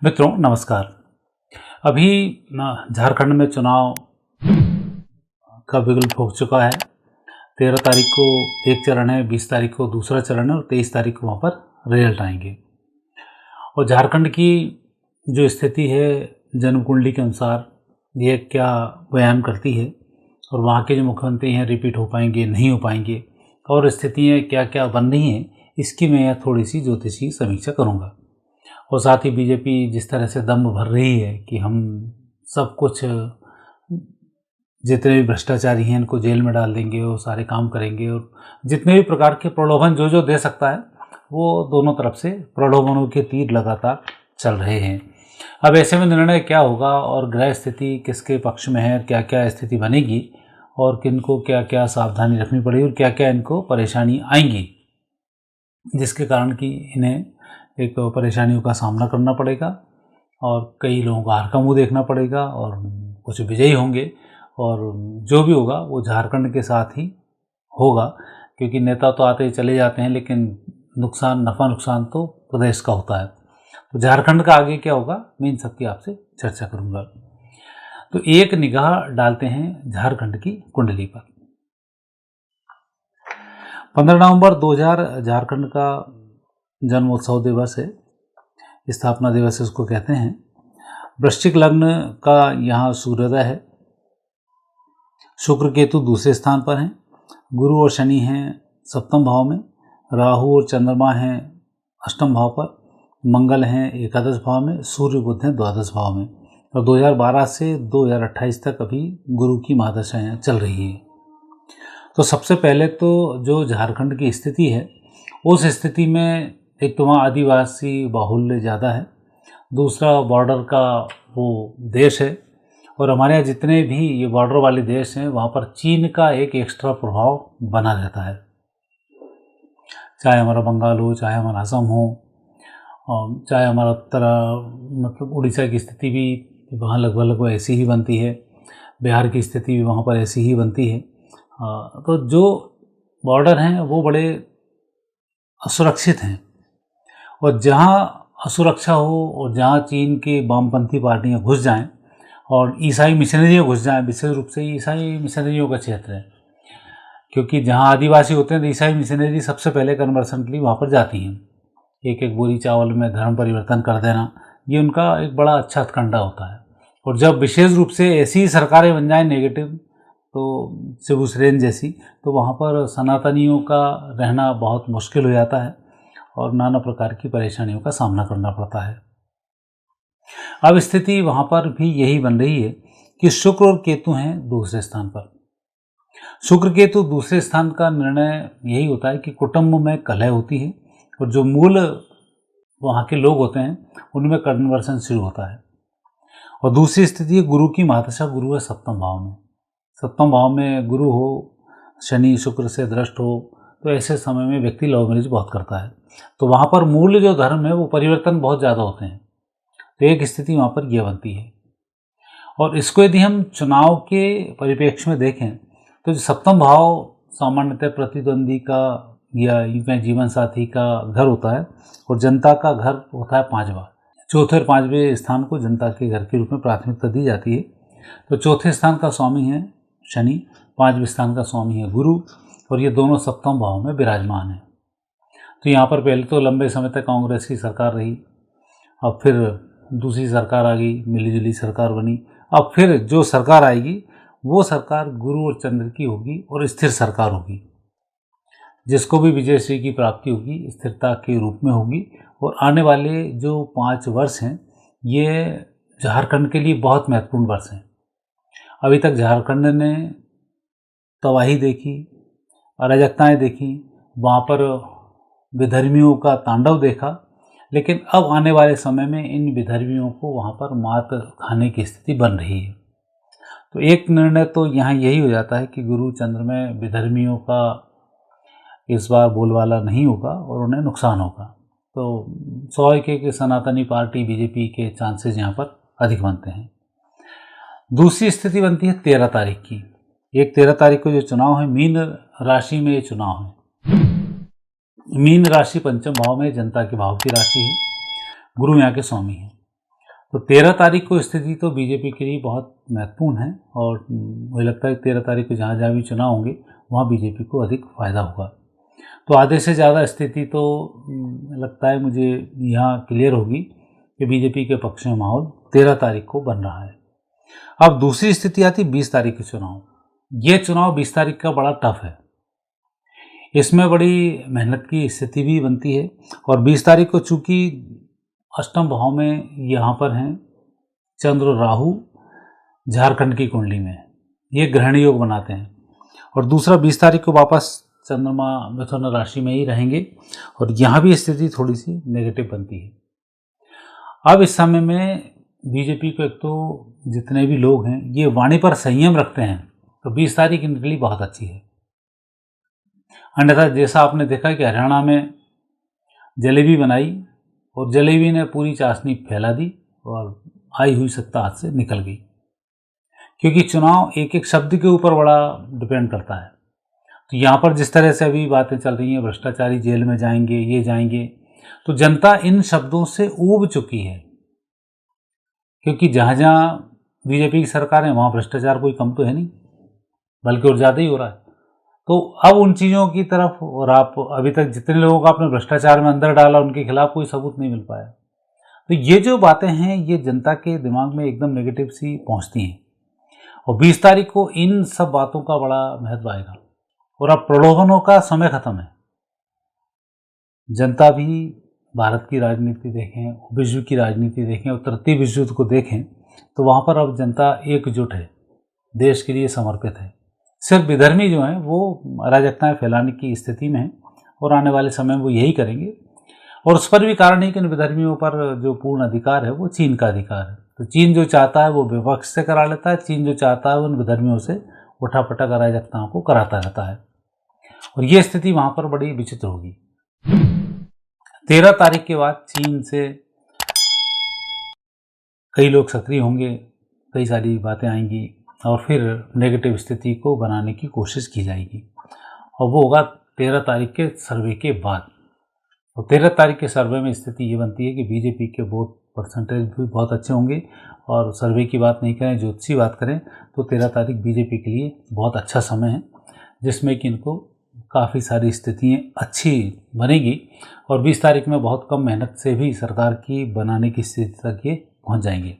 मित्रों नमस्कार। अभी झारखंड में चुनाव का बिगुल फूंक चुका है। 13 तारीख को एक चरण है, 20 तारीख को दूसरा चरण है और 23 तारीख को वहाँ पर रिजल्ट आएंगे। और झारखंड की जो स्थिति है जन्म कुंडली के अनुसार ये क्या बयान करती है और वहाँ के जो मुख्यमंत्री हैं रिपीट हो पाएंगे नहीं हो पाएंगे और स्थितियाँ क्या क्या बन रही हैं, इसकी मैं थोड़ी सी ज्योतिषी समीक्षा करूँगा। और साथ ही बीजेपी जिस तरह से दम भर रही है कि हम सब कुछ जितने भी भ्रष्टाचारी हैं इनको जेल में डाल देंगे और सारे काम करेंगे और जितने भी प्रकार के प्रलोभन जो दे सकता है वो दोनों तरफ से प्रलोभनों के तीर लगातार चल रहे हैं। अब ऐसे में निर्णय क्या होगा और ग्रह स्थिति किसके पक्ष में है, क्या क्या स्थिति बनेगी और किनको क्या क्या सावधानी रखनी पड़ेगी और क्या क्या इनको परेशानी आएंगी, जिसके कारण कि इन्हें एक परेशानियों का सामना करना पड़ेगा और कई लोगों को हार का मुँह देखना पड़ेगा और कुछ विजयी होंगे और जो भी होगा वो झारखंड के साथ ही होगा, क्योंकि नेता तो आते ही चले जाते हैं लेकिन नफ़ा नुकसान तो प्रदेश का होता है। तो झारखंड का आगे क्या होगा मैं इन सबकी आपसे चर्चा करूँगा। तो एक निगाह डालते हैं झारखंड की कुंडली पर। 15 नवंबर 2000 झारखंड का जन्मोत्सव दिवस है, स्थापना दिवस इसको कहते हैं। वृश्चिक लग्न का यहाँ सूर्योदय है। शुक्र केतु दूसरे स्थान पर हैं। गुरु और शनि हैं सप्तम भाव में। राहु और चंद्रमा हैं अष्टम भाव पर। मंगल हैं एकादश भाव में। सूर्य बुध हैं द्वादश भाव में। और 2012 से 2028 तक अभी गुरु की महादशा चल रही है। तो सबसे पहले तो जो झारखंड की स्थिति है उस स्थिति में एक तो वहाँ आदिवासी बाहुल्य ज़्यादा है, दूसरा बॉर्डर का वो देश है और हमारे यहाँ जितने भी ये बॉर्डर वाले देश हैं वहाँ पर चीन का एक एक्स्ट्रा प्रभाव बना रहता है। चाहे हमारा बंगाल हो, चाहे हमारा असम हो, चाहे हमारा उत्तर मतलब उड़ीसा की स्थिति भी वहाँ लगभग ऐसी ही बनती है। बिहार की स्थिति भी वहाँ पर ऐसी ही बनती है। तो जो बॉर्डर हैं वो बड़े असुरक्षित हैं और जहाँ असुरक्षा हो और जहाँ चीन के वामपंथी पार्टियाँ घुस जाएं और ईसाई मिशनरियाँ घुस जाएं, विशेष रूप से ईसाई मिशनरियों का क्षेत्र है, क्योंकि जहाँ आदिवासी होते हैं तो ईसाई मिशनरी सबसे पहले कन्वर्सन के लिए वहाँ पर जाती हैं। एक एक बोरी चावल में धर्म परिवर्तन कर देना ये उनका एक बड़ा अच्छा हथकंडा होता है। और जब विशेष रूप से ऐसी सरकारें बन जाएँ नेगेटिव, तो शिबू सोरेन जैसी, तो वहाँ पर सनातनियों का रहना बहुत मुश्किल हो जाता है और नाना प्रकार की परेशानियों का सामना करना पड़ता है। अब स्थिति वहाँ पर भी यही बन रही है कि शुक्र और केतु हैं दूसरे स्थान पर। शुक्र केतु दूसरे स्थान का निर्णय यही होता है कि कुटुंब में कलह होती है और जो मूल वहाँ के लोग होते हैं उनमें कन्वर्सन शुरू होता है। और दूसरी स्थिति है गुरु की महादशा। गुरु है सप्तम भाव में। सप्तम भाव में गुरु हो, शनि शुक्र से दृष्ट हो, तो ऐसे समय में व्यक्ति लव मैरिज बहुत करता है। तो वहाँ पर मूल जो धर्म है वो परिवर्तन बहुत ज़्यादा होते हैं। तो एक स्थिति वहाँ पर यह बनती है। और इसको यदि हम चुनाव के परिप्रेक्ष्य में देखें तो जो सप्तम भाव सामान्यतः प्रतिद्वंदी का या जीवन साथी का घर होता है और जनता का घर होता है पांचवा। चौथे और पांचवें स्थान को जनता के घर के रूप में प्राथमिकता दी जाती है। तो चौथे स्थान का स्वामी है शनि, पांचवें स्थान का स्वामी है गुरु और ये दोनों सप्तम भाव में विराजमान हैं। तो यहाँ पर पहले तो लंबे समय तक कांग्रेस की सरकार रही, अब फिर दूसरी सरकार आ गई, मिलीजुली सरकार बनी। अब फिर जो सरकार आएगी वो सरकार गुरु और चंद्र की होगी और स्थिर सरकार होगी, जिसको भी विजयश्री की प्राप्ति होगी स्थिरता के रूप में होगी। और आने वाले जो 5 वर्ष हैं ये झारखंड के लिए बहुत महत्वपूर्ण वर्ष हैं। अभी तक झारखंड ने तबाही देखी, अराजकताएँ देखी, वहाँ पर विधर्मियों का तांडव देखा, लेकिन अब आने वाले समय में इन विधर्मियों को वहाँ पर मात खाने की स्थिति बन रही है। तो एक निर्णय तो यहाँ यही हो जाता है कि गुरु चंद्र में विधर्मियों का इस बार बोलबाला नहीं होगा और उन्हें नुकसान होगा। तो 100 के सनातनी पार्टी बीजेपी के चांसेस यहाँ पर अधिक बनते हैं। दूसरी स्थिति बनती है 13 तारीख की। 13 तारीख को जो चुनाव है, मीन राशि में ये चुनाव है। मीन राशि पंचम भाव में जनता के भाव की राशि है। गुरु यहाँ के स्वामी हैं। तो 13 तारीख को स्थिति तो बीजेपी के लिए बहुत महत्वपूर्ण है और मुझे लगता है 13 तारीख को जहाँ जहाँ भी चुनाव होंगे वहाँ बीजेपी को अधिक फायदा होगा। तो आधे से ज़्यादा स्थिति तो लगता है मुझे यहाँ क्लियर होगी कि बीजेपी के पक्ष में माहौल 13 तारीख को बन रहा है। अब दूसरी स्थिति आती 20 तारीख के चुनाव। ये चुनाव 20 तारीख का बड़ा टफ है, इसमें बड़ी मेहनत की स्थिति भी बनती है। और 20 तारीख को चूँकि अष्टम भाव में यहाँ पर हैं चंद्र राहु झारखंड की कुंडली में, ये ग्रहण योग बनाते हैं। और दूसरा 20 तारीख को वापस चंद्रमा मिथुन राशि में ही रहेंगे और यहाँ भी स्थिति थोड़ी सी नेगेटिव बनती है। अब इस समय में बीजेपी को एक तो जितने भी लोग हैं ये वाणी पर संयम रखते हैं, तो 20 तारीख इनके लिए बहुत अच्छी है। अन्यथा जैसा आपने देखा कि हरियाणा में जलेबी बनाई और जलेबी ने पूरी चाशनी फैला दी और आई हुई सत्ता हाथ से निकल गई, क्योंकि चुनाव एक एक शब्द के ऊपर बड़ा डिपेंड करता है। तो यहाँ पर जिस तरह से अभी बातें चल रही हैं, भ्रष्टाचारी जेल में जाएंगे, ये जाएंगे, तो जनता इन शब्दों से ऊब चुकी है, क्योंकि जहाँ जहाँ बीजेपी की सरकार है वहाँ भ्रष्टाचार कोई कम तो है नहीं, बल्कि और ज़्यादा ही हो रहा है। तो अब उन चीज़ों की तरफ, और आप अभी तक जितने लोगों को आपने भ्रष्टाचार में अंदर डाला उनके खिलाफ कोई सबूत नहीं मिल पाया। तो ये जो बातें हैं ये जनता के दिमाग में एकदम नेगेटिव सी पहुँचती हैं और 20 तारीख को इन सब बातों का बड़ा महत्व आएगा। और अब प्रलोभनों का समय खत्म है। जनता भी भारत की राजनीति देखें, विश्व की राजनीति देखें और तृतीय विश्व युद्ध को देखें, तो वहाँ पर अब जनता एकजुट है, देश के लिए समर्पित है। सिर्फ विधर्मी जो हैं वो अराजकताएं फैलाने की स्थिति में हैं और आने वाले समय में वो यही करेंगे। और उस पर भी कारण है कि इन विधर्मियों पर जो पूर्ण अधिकार है वो चीन का अधिकार है। तो चीन जो चाहता है वो विपक्ष से करा लेता है, चीन जो चाहता है उन विधर्मियों से उठापटक अराजकताओं को कराता रहता है और ये स्थिति वहाँ पर बड़ी विचित्र होगी। 13 तारीख के बाद चीन से कई लोग सक्रिय होंगे, कई सारी बातें आएंगी और फिर नेगेटिव स्थिति को बनाने की कोशिश की जाएगी और वो होगा 13 तारीख के सर्वे के बाद। तो 13 तारीख के सर्वे में स्थिति ये बनती है कि बीजेपी के वोट परसेंटेज भी बहुत अच्छे होंगे और सर्वे की बात नहीं करें, ज्योतिषी बात करें तो 13 तारीख बीजेपी के लिए बहुत अच्छा समय है, जिसमें कि इनको काफ़ी सारी स्थितियाँ अच्छी बनेगी और 20 तारीख में बहुत कम मेहनत से भी सरकार की बनाने की स्थिति तक ये पहुँच जाएंगे।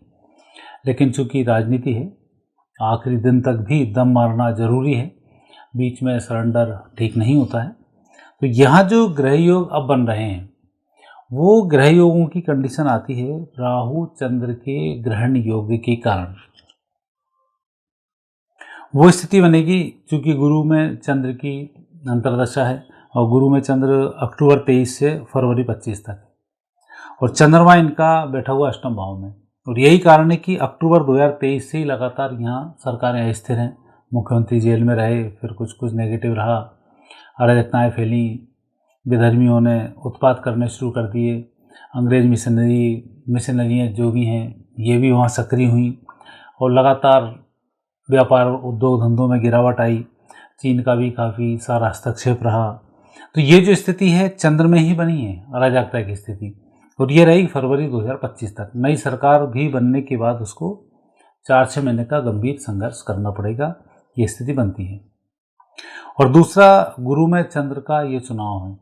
लेकिन चूँकि राजनीति है, आखिरी दिन तक भी दम मारना जरूरी है, बीच में सरेंडर ठीक नहीं होता है। तो यहाँ जो ग्रह योग अब बन रहे हैं वो ग्रह योगों की कंडीशन आती है राहु चंद्र के ग्रहण योग के कारण। वो स्थिति बनेगी चूँकि गुरु में चंद्र की अंतर्दशा है और गुरु में चंद्र अक्टूबर 23 से फरवरी 25 तक और चंद्रमा इनका बैठा हुआ अष्टम भाव में। और यही कारण है कि अक्टूबर 2023 से ही लगातार यहाँ सरकारें अस्थिर हैं। मुख्यमंत्री जेल में रहे, फिर कुछ नेगेटिव रहा, अराजकताएँ फैली, विधर्मियों ने उत्पात करने शुरू कर दिए, अंग्रेज मिशनरियाँ जो भी हैं ये भी वहाँ सक्रिय हुई और लगातार व्यापार उद्योग धंधों में गिरावट आई, चीन का भी काफ़ी सारा हस्तक्षेप रहा। तो ये जो स्थिति है चंद्र में ही बनी है अराजकता की स्थिति और ये रहेगी फरवरी 2025 तक। नई सरकार भी बनने के बाद उसको 4-6 महीने का गंभीर संघर्ष करना पड़ेगा, ये स्थिति बनती है। और दूसरा गुरु में चंद्र का ये चुनाव है,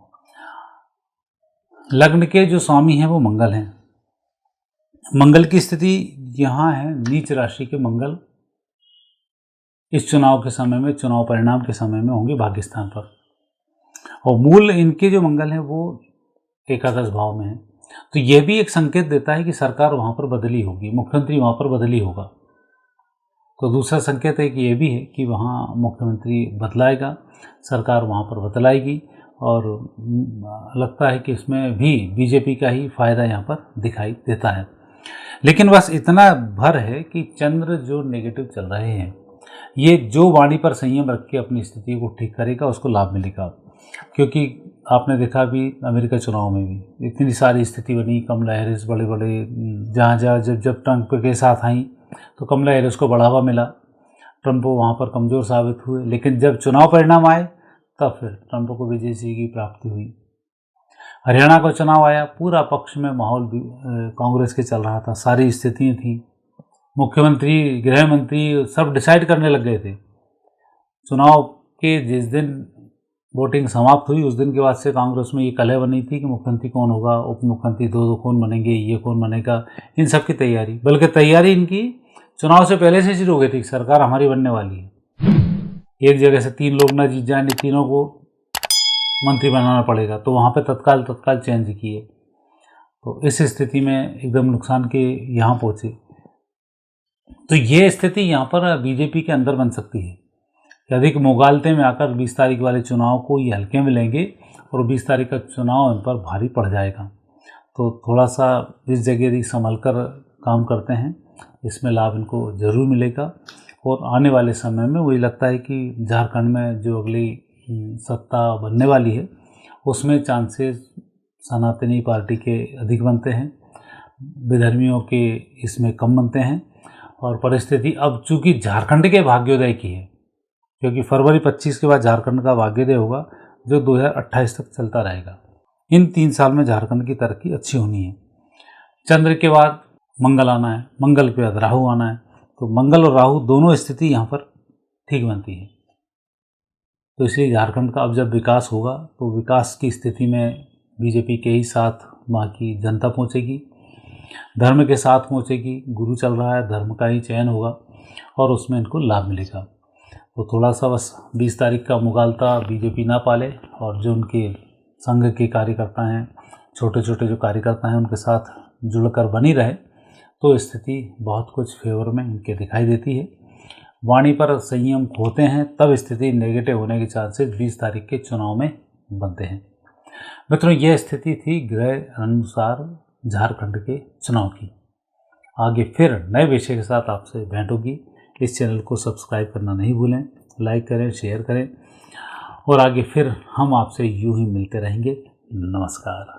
लग्न के जो स्वामी हैं वो मंगल हैं। मंगल की स्थिति यहाँ है, नीच राशि के मंगल इस चुनाव के समय में, चुनाव परिणाम के समय में होंगे भाग्य स्थान पर और मूल इनके जो मंगल हैं वो एकादश भाव में है। तो यह भी एक संकेत देता है कि सरकार वहाँ पर बदली होगी, मुख्यमंत्री वहाँ पर बदली होगा। तो दूसरा संकेत एक ये भी है कि वहाँ मुख्यमंत्री बदलाएगा, सरकार वहाँ पर बदलाएगी और लगता है कि इसमें भी बीजेपी का ही फायदा यहाँ पर दिखाई देता है। लेकिन बस इतना भर है कि चंद्र जो नेगेटिव चल रहे हैं ये जो वाणी पर संयम रख के अपनी स्थिति को ठीक करेगा उसको लाभ मिलेगा। क्योंकि आपने देखा भी अमेरिका चुनाव में भी इतनी सारी स्थिति बनी, कमला हैरिस बड़े जहाँ जब ट्रंप के साथ आई तो कमला हैरिस को बढ़ावा मिला, ट्रंप वहाँ पर कमज़ोर साबित हुए। लेकिन जब चुनाव परिणाम आए तब फिर ट्रंप को विजय सिंह की प्राप्ति हुई। हरियाणा का चुनाव आया, पूरा पक्ष में माहौल कांग्रेस के चल रहा था, सारी स्थितियाँ थी, मुख्यमंत्री, गृह मंत्री सब डिसाइड करने लग गए थे। चुनाव के जिस दिन वोटिंग समाप्त हुई उस दिन के बाद से कांग्रेस में ये कलह बनी थी कि मुख्यमंत्री कौन होगा, उप मुख्यमंत्री दो कौन बनेंगे, ये कौन बनेगा, इन सब की तैयारी, बल्कि तैयारी इनकी चुनाव से पहले से शुरू हो गई थी। सरकार हमारी बनने वाली है, एक जगह से 3 लोग ना जीत जाएं, तीनों को मंत्री बनाना पड़ेगा, तो वहाँ पे तत्काल चेंज किए। तो इस स्थिति में एकदम नुकसान के यहाँ पहुँचे। तो ये स्थिति यहाँ पर बीजेपी के अंदर बन सकती है कि अधिक मुगालते में आकर 20 तारीख वाले चुनाव को ये हल्के में लेंगे और 20 तारीख का चुनाव इन पर भारी पड़ जाएगा। तो थोड़ा सा इस जगह संभल कर काम करते हैं, इसमें लाभ इनको ज़रूर मिलेगा। और आने वाले समय में वही लगता है कि झारखंड में जो अगली सत्ता बनने वाली है उसमें चांसेस सनातनी पार्टी के अधिक बनते हैं, विधर्मियों के इसमें कम बनते हैं। और परिस्थिति अब चूँकि झारखंड के भाग्योदय की है, क्योंकि फरवरी 25 के बाद झारखंड का भाग्योदय होगा जो 2028 तक चलता रहेगा। इन 3 साल में झारखंड की तरक्की अच्छी होनी है। चंद्र के बाद मंगल आना है, मंगल के बाद राहु आना है, तो मंगल और राहु दोनों स्थिति यहाँ पर ठीक बनती है। तो इसलिए झारखंड का अब जब विकास होगा तो विकास की स्थिति में बीजेपी के ही साथ वहाँ की जनता पहुँचेगी, धर्म के साथ पहुँचेगी। गुरु चल रहा है, धर्म का ही चयन होगा और उसमें इनको लाभ मिलेगा। तो थोड़ा सा बस 20 तारीख का मुगालता बीजेपी ना पाले और जो उनके संघ के कार्यकर्ता हैं, छोटे छोटे जो कार्यकर्ता हैं, उनके साथ जुड़कर बनी रहे तो स्थिति बहुत कुछ फेवर में इनके दिखाई देती है। वाणी पर संयम खोते हैं तब स्थिति नेगेटिव होने के चांसेस 20 तारीख के चुनाव में बनते हैं। मित्रों, यह स्थिति थी ग्रह अनुसार झारखंड के चुनाव की। आगे फिर नए विषय के साथ आपसे भेंट होगी। इस चैनल को सब्सक्राइब करना नहीं भूलें, लाइक करें, शेयर करें और आगे फिर हम आपसे यूं ही मिलते रहेंगे। नमस्कार।